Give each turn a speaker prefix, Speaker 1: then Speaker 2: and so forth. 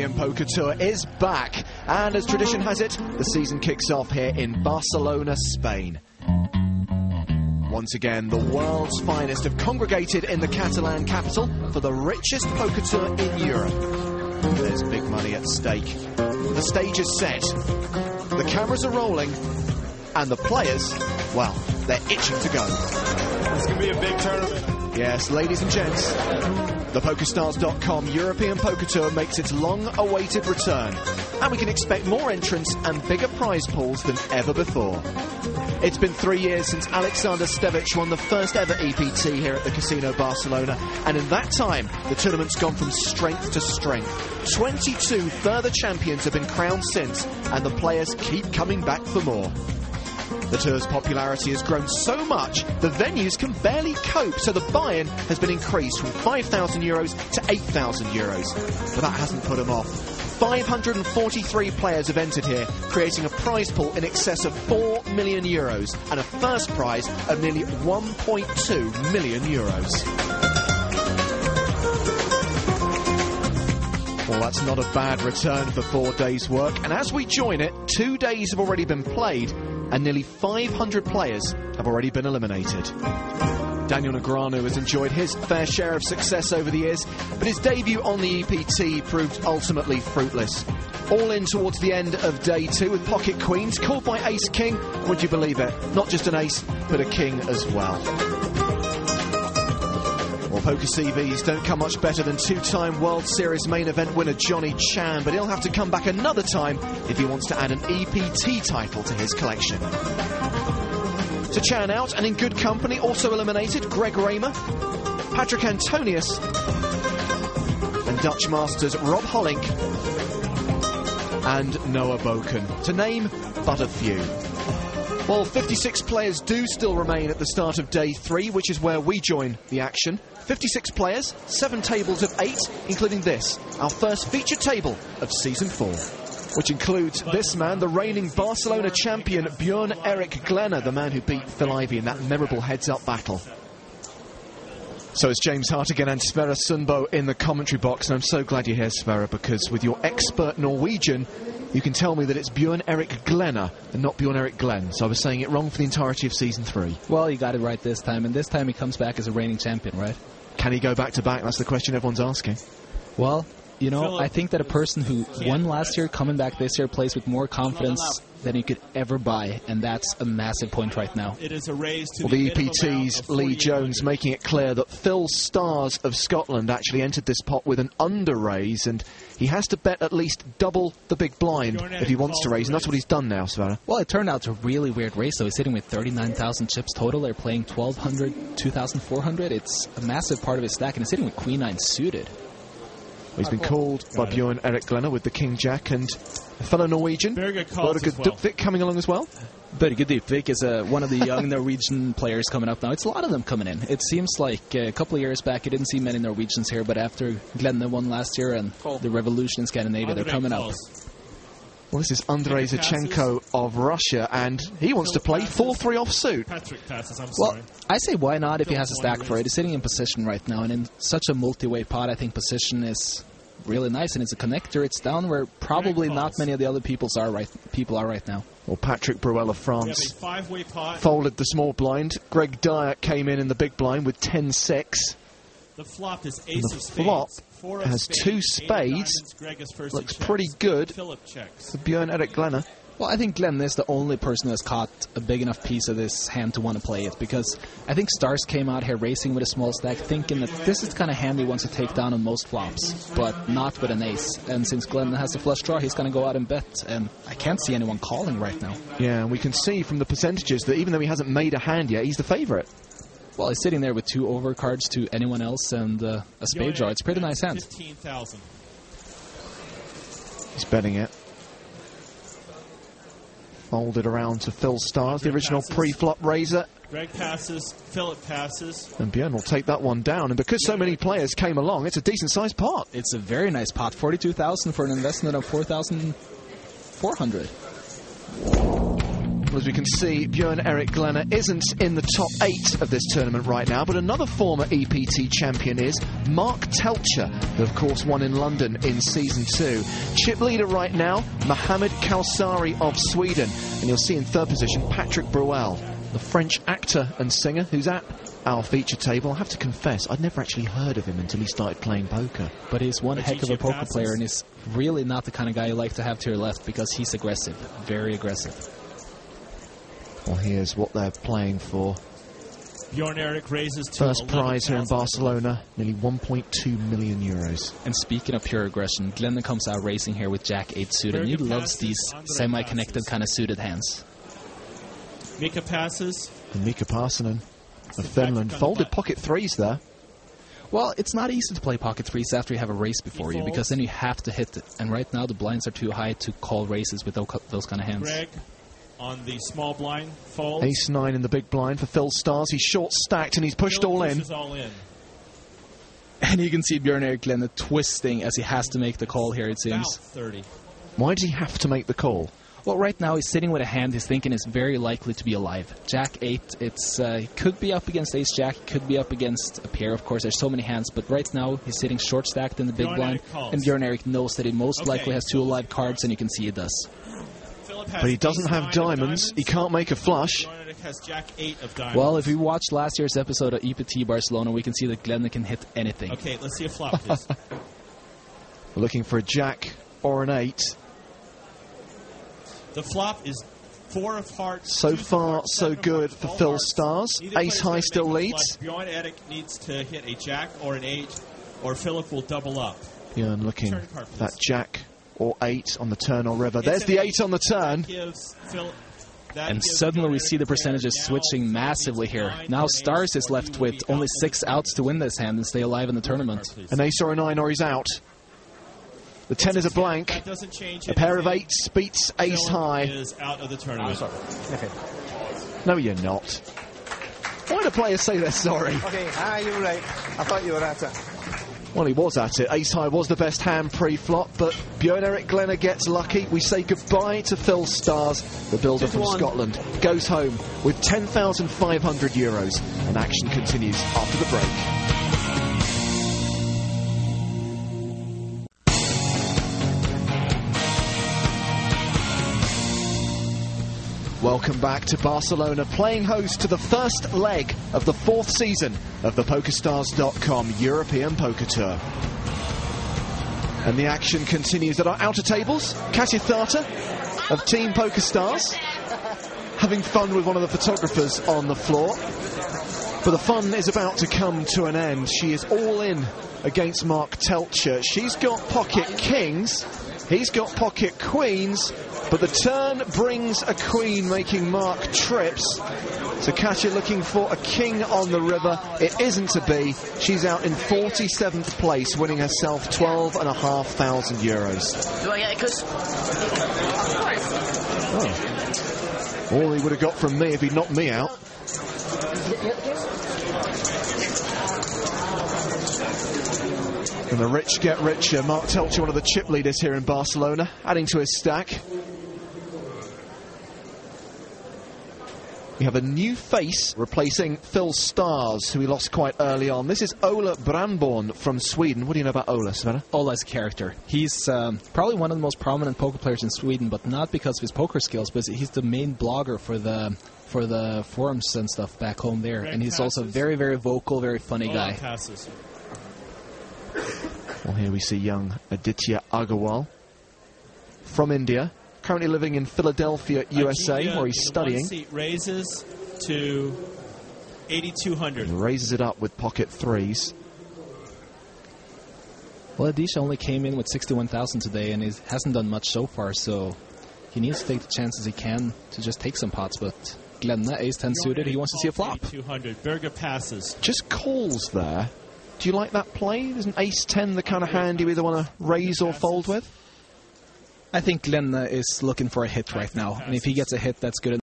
Speaker 1: European Poker Tour is back, and as tradition has it, the season kicks off here in Barcelona, Spain. Once again, the world's finest have congregated in the Catalan capital for the richest poker tour in Europe. There's big money at stake. The stage is set, the cameras are rolling, and the players, well, they're itching to go.
Speaker 2: It's going to be a big tournament.
Speaker 1: Yes, ladies and gents, the PokerStars.com European Poker Tour makes its long-awaited return, and we can expect more entrants and bigger prize pools than ever before. It's been 3 years since Alexander Stevic won the first ever EPT here at the Casino Barcelona, and in that time, the tournament's gone from strength to strength. 22 further champions have been crowned since, and the players keep coming back for more. The tour's popularity has grown so much, the venues can barely cope, so the buy-in has been increased from €5,000 to €8,000. But that hasn't put them off. 543 players have entered here, creating a prize pool in excess of €4 million and a first prize of nearly €1.2 million. Well, that's not a bad return for 4 days' work, and as we join it, 2 days have already been played, and nearly 500 players have already been eliminated. Daniel Negreanu has enjoyed his fair share of success over the years, but his debut on the EPT proved ultimately fruitless. All in towards the end of day 2 with pocket queens, called by Ace King. Would you believe it? Not just an ace, but a king as well. Well, poker CVs don't come much better than two-time World Series main event winner Johnny Chan, but he'll have to come back another time if he wants to add an EPT title to his collection. To Chan out, and in good company, also eliminated Greg Raymer, Patrick Antonius, and Dutch Masters Rob Hollink and Noah Boken, to name but a few. Well, 56 players do still remain at the start of day 3, which is where we join the action. 56 players, 7 tables of 8, including this, our first featured table of Season 4. Which includes this man, the reigning Barcelona champion, Björn-Erik Glenner, the man who beat Phil Ivey in that memorable heads-up battle. So is James Hartigan and Sverre Sundbo in the commentary box, and I'm so glad you're here, Sverre, because with your expert Norwegian, you can tell me that it's Björn-Erik Glenner and not Björn-Erik Glenn. So I was saying it wrong for the entirety of Season 3.
Speaker 3: Well, you got it right this time, and this time he comes back as a reigning champion, right?
Speaker 1: Can he go back-to-back? That's the question everyone's asking.
Speaker 3: Well, you know, I think that a person who won last year, coming back this year, plays with more confidence than you could ever buy, and that's a massive point right now.
Speaker 2: It is a raise to
Speaker 1: the EPT's Lee Jones making it clear that Phil Stars of Scotland actually entered this pot with an under-raise, and he has to bet at least double the big blind if he wants to raise, and that's what he's done now, Sverre.
Speaker 3: Well, it turned out to a really weird race, so he's sitting with 39,000 chips total. They're playing 1,200, 2,400. It's a massive part of his stack, and he's sitting with Queen 9 suited.
Speaker 1: He's been called by Björn-Erik Glenner with the King Jack, and a fellow Norwegian, Børge Dybvik, coming along as well.
Speaker 3: Børge Dybvik is one of the young Norwegian players coming up now. It's a lot of them coming in. It seems like a couple of years back, you didn't see many Norwegians here, but after Glenner won last year and the revolution in Scandinavia, they're coming up.
Speaker 1: Well, this is Andrei Zachenko of Russia, and he wants to play 4-3 offsuit.
Speaker 3: Well, I say why not if he has a stack for it. He's sitting in position right now, and in such a multi-way pot, I think position is really nice, and it's a connector. It's down where probably not many of the other people are right now.
Speaker 1: Well, Patrick Bruel of France folded the small blind. Greg Dyer came in the big blind with 10-6.
Speaker 2: The flop is ace of spades.
Speaker 1: The flop has 2 spades. Looks pretty good for Björn-Erik Glenner.
Speaker 3: Well, I think Glenn is the only person who has caught a big enough piece of this hand to want to play it, because I think Stars came out here racing with a small stack, thinking that this is the kind of hand he wants to take down on most flops, but not with an ace. And since Glenn has a flush draw, he's going to go out and bet, and I can't see anyone calling right now.
Speaker 1: Yeah, and we can see from the percentages that even though he hasn't made a hand yet, he's the favourite.
Speaker 3: Well, he's sitting there with 2 overcards to anyone else and a spade draw. It's a pretty nice hand.
Speaker 2: 15,000.
Speaker 1: He's betting it. Folded around to Phil Stars, the original pre-flop raiser.
Speaker 2: Greg passes, Philip passes.
Speaker 1: And Björn will take that one down. And because so many players came along, it's a decent-sized pot.
Speaker 3: It's a very nice pot. 42,000 for an investment of 4,400.
Speaker 1: Well, as we can see, Björn-Erik Glenna isn't in the top 8 of this tournament right now, but another former EPT champion is Mark Teltscher, who of course won in London in Season 2. Chip leader right now, Mohamed Kausari of Sweden, and you'll see in third position Patrick Bruel, the French actor and singer who's at our feature table. I have to confess, I'd never actually heard of him until he started playing poker.
Speaker 3: But he's one heck of a poker player, and he's really not the kind of guy you like to have to your left, because he's aggressive, very aggressive.
Speaker 1: Well, here's what they're playing for.
Speaker 2: Björn-Erik raises to
Speaker 1: first prize here in Barcelona, nearly 1.2 million euros.
Speaker 3: And speaking of pure aggression, Glenna comes out racing here with Jack-8 suited, and he loves these semi-connected kind of suited hands.
Speaker 2: Mika passes.
Speaker 1: And Mika Parsonen of Finland folded pocket 3s there.
Speaker 3: Well, it's not easy to play pocket 3s after you have a race before you, because then you have to hit it. And right now the blinds are too high to call races with those kind of hands.
Speaker 2: Greg on the small blind folds.
Speaker 1: Ace-9 in the big blind for Phil Stars. He's short stacked and he's pushed all in.
Speaker 3: And you can see Björn-Erik Glenna twisting as he has to make the call here, it seems.
Speaker 2: 30.
Speaker 1: Why does he have to make the call?
Speaker 3: Well, right now he's sitting with a hand he's thinking is very likely to be alive. Jack-8, he could be up against Ace-Jack, could be up against a pair, of course, there's so many hands, but right now he's sitting short-stacked in the big blind, and Björn-Erik knows that he most likely has 2 alive cards, and you can see he does.
Speaker 1: But he doesn't have diamonds, he can't make a flush.
Speaker 2: Has Jack-8 of diamonds.
Speaker 3: Well, if we watched last year's episode of EPT Barcelona, we can see that Glenna can hit anything.
Speaker 2: Okay, let's see a flop, please.
Speaker 1: We're looking for a Jack or an 8.
Speaker 2: The flop is 4 of hearts.
Speaker 1: So far, so good for Phil Stars. Ace-High still leads.
Speaker 2: Björn-Erik needs to hit a Jack or an 8, or Philip will double up.
Speaker 1: Björn looking for that Jack or 8 on the turn or river. There's the 8 on the turn.
Speaker 3: And suddenly we see the percentages switching massively here. Now Stars is left with only 6 outs to win this hand and stay alive in the tournament.
Speaker 1: An ace or a 9 or he's out. The 10 is a blank. A pair of 8s beats Ace-High.
Speaker 2: Is out of the tournament.
Speaker 1: Okay. No, you're not. Why do players say they're sorry?
Speaker 4: Okay, you were right. I thought you were at it.
Speaker 1: Well, he was at it. Ace-High was the best hand pre-flop, but Björn-Erik Glenna gets lucky. We say goodbye to Phil Stars, the builder from Scotland. Goes home with 10,500 euros, and action continues after the break. Welcome back to Barcelona, playing host to the first leg of the 4th season of the PokerStars.com European Poker Tour. And the action continues at our outer tables. Katya Thata of Team PokerStars having fun with one of the photographers on the floor. But the fun is about to come to an end. She is all in against Mark Teltscher. She's got pocket kings, he's got pocket queens, but the turn brings a queen, making Mark trips. So Katya looking for a king on the river. It isn't to be. She's out in 47th place, winning herself 12,500 euros.
Speaker 5: Do I get a kiss?
Speaker 1: Oh. All he would have got from me if he'd knocked me out. And the rich get richer. Mark Teltscher, one of the chip leaders here in Barcelona, adding to his stack. We have a new face replacing Phil Stars, who we lost quite early on. This is Ola Brandborn from Sweden. What do you know about Ola, Sveta?
Speaker 3: Ola's a character. He's probably one of the most prominent poker players in Sweden, but not because of his poker skills, but he's the main blogger for the forums and stuff back home there. And he's also very, very vocal, very funny guy.
Speaker 1: Well, here we see young Aditya Agarwal from India, currently living in Philadelphia, USA, where he's studying.
Speaker 2: Seat raises to 8,200.
Speaker 1: Raises it up with pocket 3s.
Speaker 3: Well, Adisha only came in with 61,000 today, and he hasn't done much so far, so he needs to take the chances he can to just take some pots, but Glenna, ace-10 suited, he wants to see a flop.
Speaker 2: 200. Berger passes.
Speaker 1: Just calls there. Do you like that play? Isn't ace-10 the kind of hand you either want to raise or fold with?
Speaker 3: I think Glenna is looking for a hit right now, and if he gets a hit, that's good enough.